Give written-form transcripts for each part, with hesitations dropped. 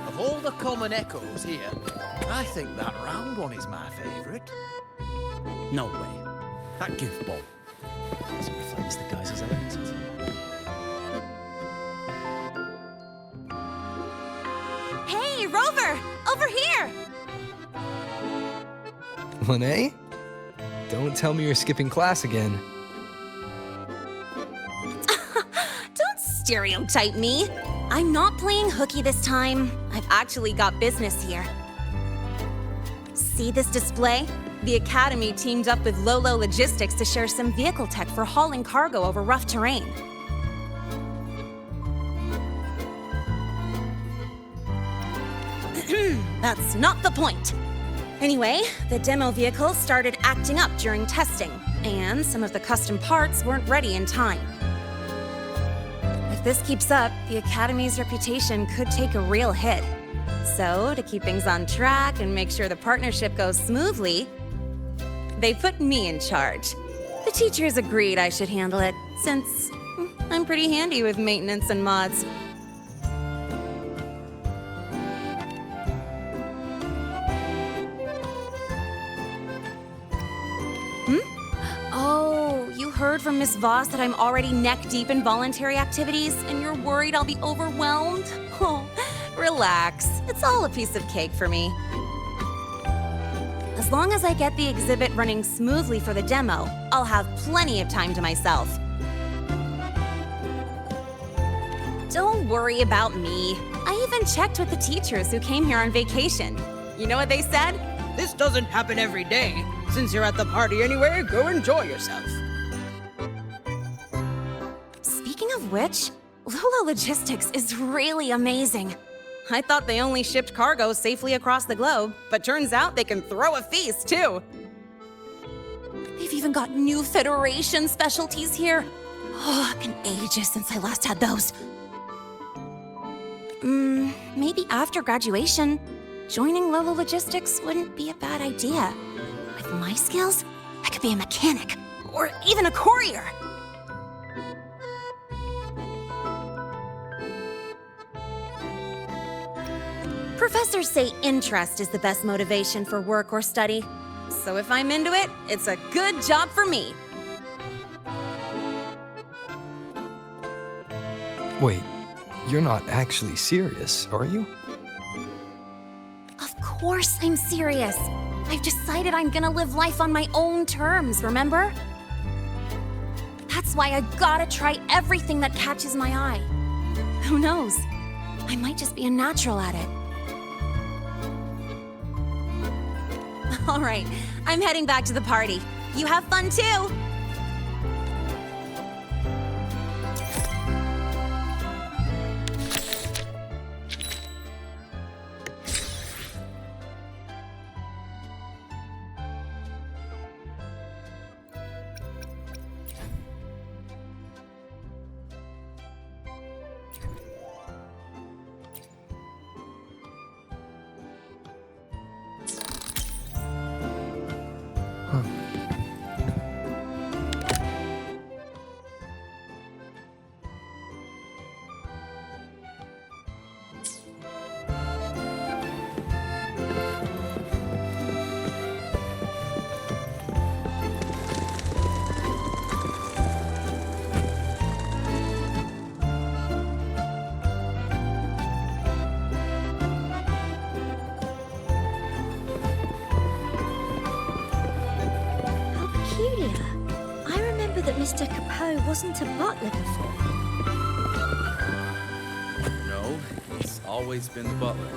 Of all the common echoes here, I think that round one is my favourite. No way. That goofball doesn't reflect the guys' elements. Hey, Rover! Over here! Lene? Don't tell me you're skipping class again. Don't stereotype me. I'm not playing hooky this time. I've actually got business here. See this display? The Academy teamed up with Lolo Logistics to share some vehicle tech for hauling cargo over rough terrain. That's not the point. Anyway, the demo vehicle started acting up during testing, and some of the custom parts weren't ready in time. If this keeps up, the Academy's reputation could take a real hit. So, to keep things on track and make sure the partnership goes smoothly, they put me in charge. The teachers agreed I should handle it, since I'm pretty handy with maintenance and mods. Oh, you heard from Miss Voss that I'm already neck-deep in voluntary activities, and you're worried I'll be overwhelmed? Oh, relax. It's all a piece of cake for me. As long as I get the exhibit running smoothly for the demo, I'll have plenty of time to myself. Don't worry about me. I even checked with the teachers who came here on vacation. You know what they said? This doesn't happen every day. Since you're at the party anyway, go enjoy yourself. Speaking of which, Lolo Logistics is really amazing. I thought they only shipped cargo safely across the globe, but turns out they can throw a feast, too. They've even got new Federation specialties here. Oh, it's been ages since I last had those. Maybe after graduation, joining Lolo Logistics wouldn't be a bad idea. With my skills, I could be a mechanic, or even a courier. Professors say interest is the best motivation for work or study. So if I'm into it, it's a good job for me. Wait, you're not actually serious, are you? Of course I'm serious. I've decided I'm gonna live life on my own terms, remember? That's why I gotta try everything that catches my eye. Who knows? I might just be a natural at it. All right, I'm heading back to the party. You have fun too! that Mr. Capot wasn't a butler before? No, he's always been the butler.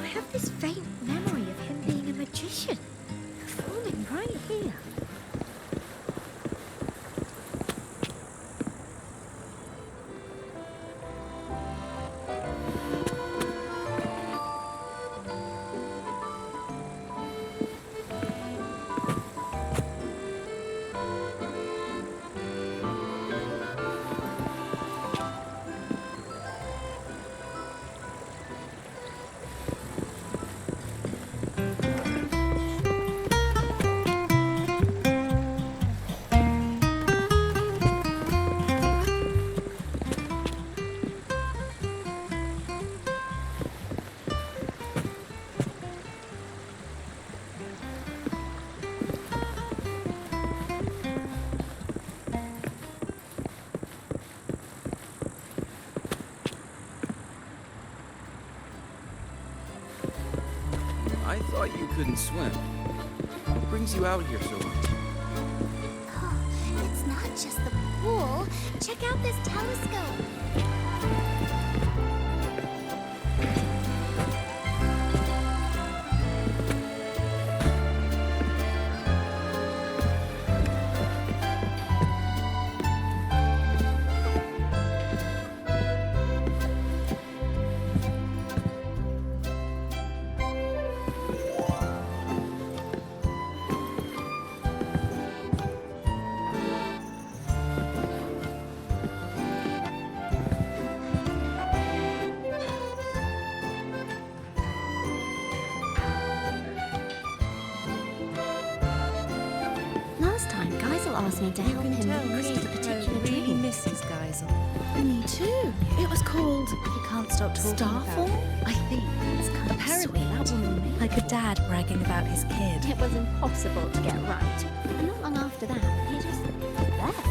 I have this faint memory of him being a magician, performing right here. I thought you couldn't swim. What brings you out here so much? Oh, it's not just the pool. Check out this telescope. Last time, Geisel asked me to help him create a particular really dream. misses Geisel. Me too. It was called He can't stop talking Starfall, about I think. It's kind of Apparently, sweet. that woman made like a dad bragging about his kid. It was impossible to get right. And not long after that, he just left.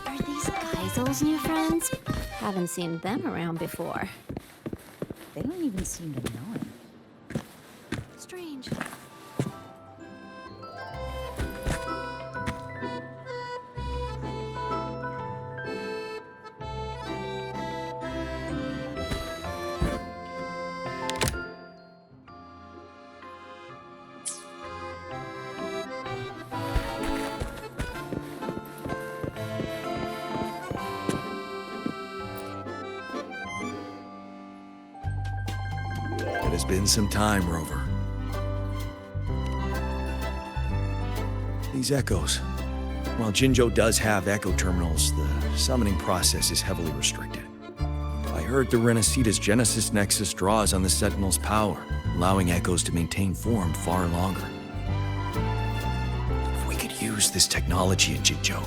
Are these Geisel's new friends? Haven't seen them around before. They don't even seem to know him. Strange. It has been some time, Rover. These echoes. While Jinzhou does have echo terminals, the summoning process is heavily restricted. I heard the Renacita's Genesis Nexus draws on the Sentinel's power, allowing echoes to maintain form far longer. If we could use this technology in Jinzhou,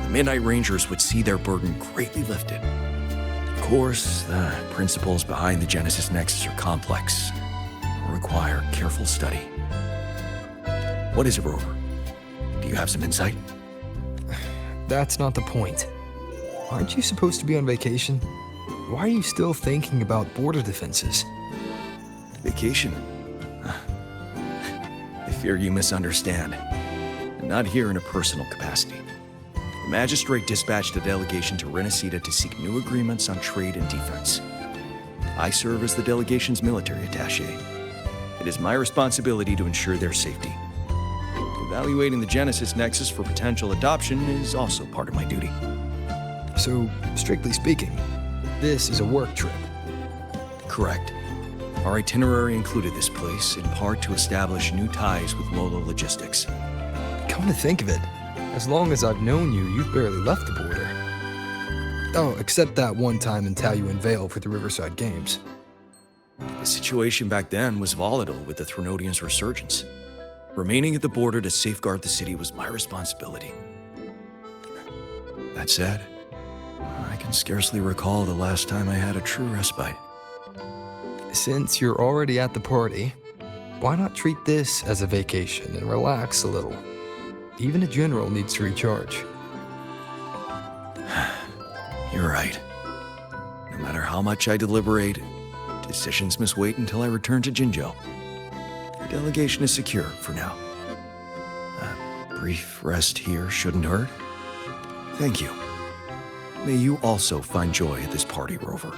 the Midnight Rangers would see their burden greatly lifted. Of course, the principles behind the Genesis Nexus are complex and require careful study. What is it, Rover? Do you have some insight? That's not the point. Aren't you supposed to be on vacation? Why are you still thinking about border defenses? Vacation? I fear you misunderstand. I'm not here in a personal capacity. The magistrate dispatched a delegation to Renacita to seek new agreements on trade and defense. I serve as the delegation's military attaché. It is my responsibility to ensure their safety. Evaluating the Genesis Nexus for potential adoption is also part of my duty. So, strictly speaking, this is a work trip. Correct. Our itinerary included this place, in part to establish new ties with Lolo Logistics. Come to think of it, as long as I've known you, you've barely left the border. Oh, except that one time in Taoyuan Vale for the Riverside Games. The situation back then was volatile with the Threnodians' resurgence. Remaining at the border to safeguard the city was my responsibility. That said, I can scarcely recall the last time I had a true respite. Since you're already at the party, why not treat this as a vacation and relax a little? Even a general needs to recharge. You're right. No matter how much I deliberate, decisions must wait until I return to Jinzhou. The delegation is secure for now. A brief rest here shouldn't hurt. Thank you. May you also find joy at this party, Rover.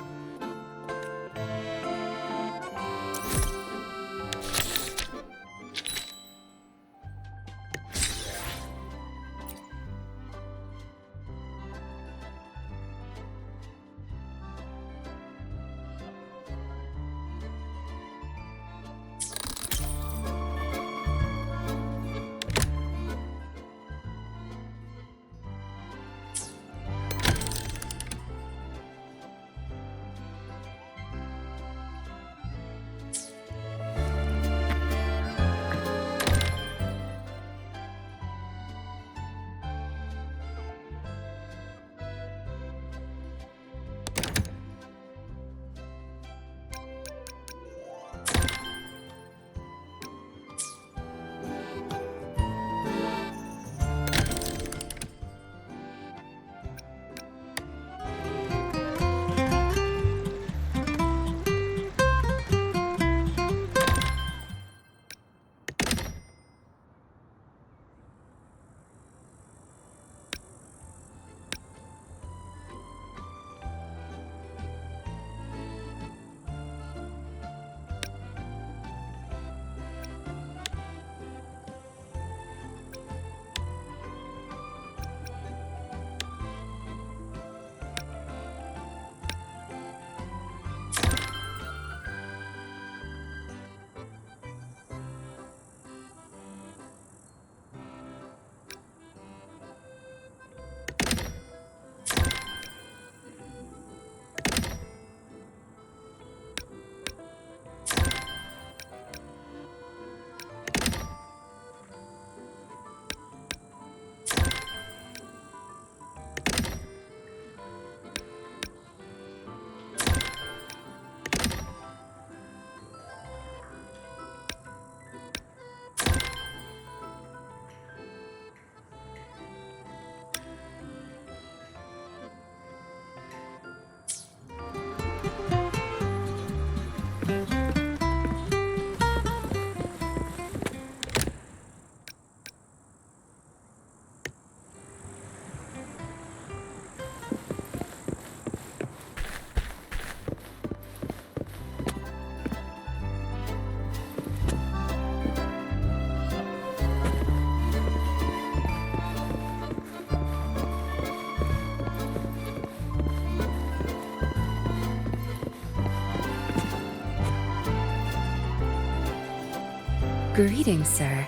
Greetings, sir.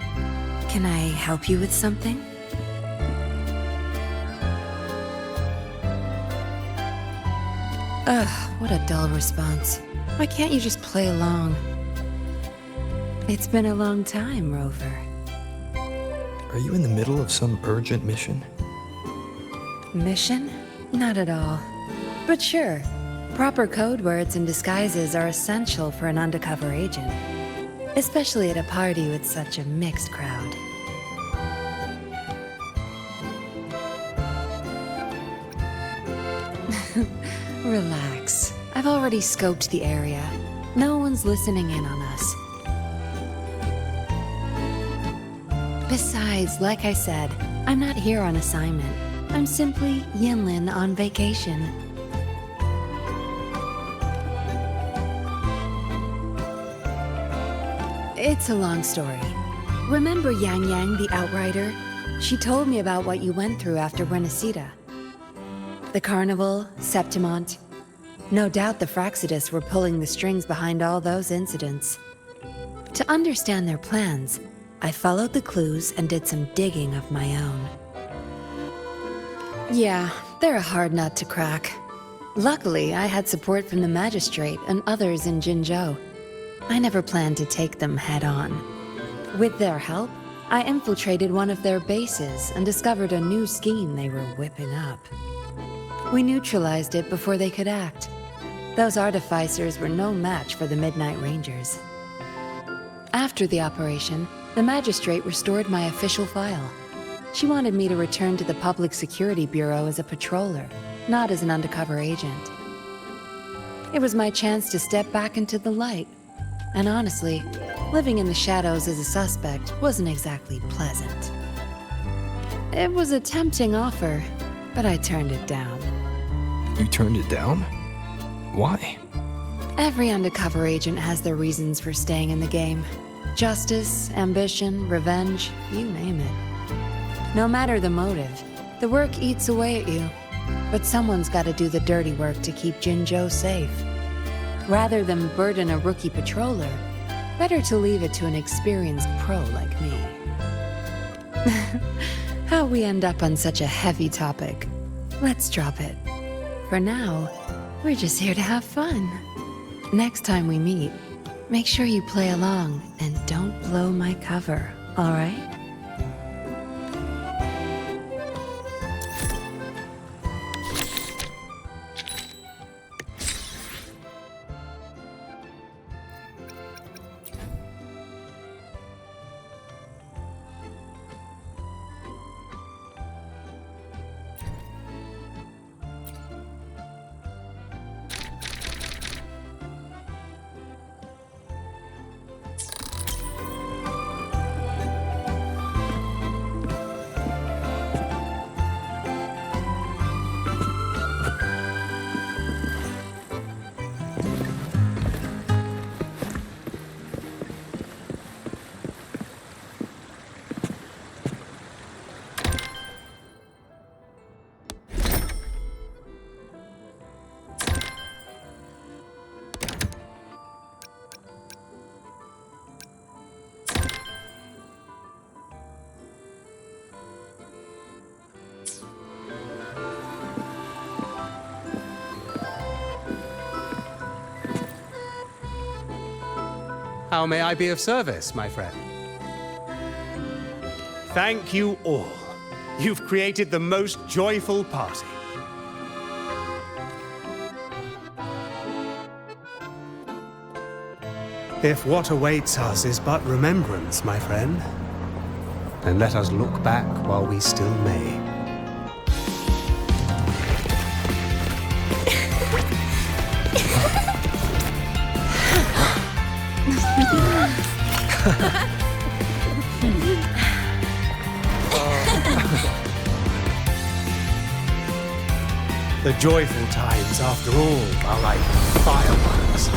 Can I help you with something? Ugh, what a dull response. Why can't you just play along? It's been a long time, Rover. Are you in the middle of some urgent mission? Mission? Not at all. But sure, proper code words and disguises are essential for an undercover agent. Especially at a party with such a mixed crowd. Relax. I've already scoped the area. No one's listening in on us. Besides, like I said, I'm not here on assignment. I'm simply Yinlin on vacation. It's a long story. Remember Yang Yang, the Outrider? She told me about what you went through after Renacida. The Carnival, Septimont. No doubt the Fraxidus were pulling the strings behind all those incidents. To understand their plans, I followed the clues and did some digging of my own. Yeah, they're a hard nut to crack. Luckily, I had support from the Magistrate and others in Jinzhou. I never planned to take them head-on. With their help, I infiltrated one of their bases and discovered a new scheme they were whipping up. We neutralized it before they could act. Those artificers were no match for the Midnight Rangers. After the operation, the magistrate restored my official file. She wanted me to return to the Public Security Bureau as a patroller, not as an undercover agent. It was my chance to step back into the light. And honestly, living in the shadows as a suspect wasn't exactly pleasant. It was a tempting offer, but I turned it down. You turned it down? Why? Every undercover agent has their reasons for staying in the game. Justice, ambition, revenge, you name it. No matter the motive, the work eats away at you. But someone's got to do the dirty work to keep Jinzhou safe. Rather than burden a rookie patroller, better to leave it to an experienced pro like me. How we end up on such a heavy topic. Let's drop it. For now, we're just here to have fun. Next time we meet, make sure you play along and don't blow my cover, all right? How may I be of service, my friend? Thank you all. You've created the most joyful party. If what awaits us is but remembrance, my friend, then let us look back while we still may. The joyful times, after all, are like fireworks.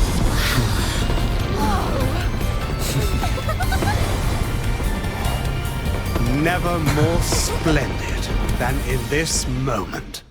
Never more splendid than in this moment.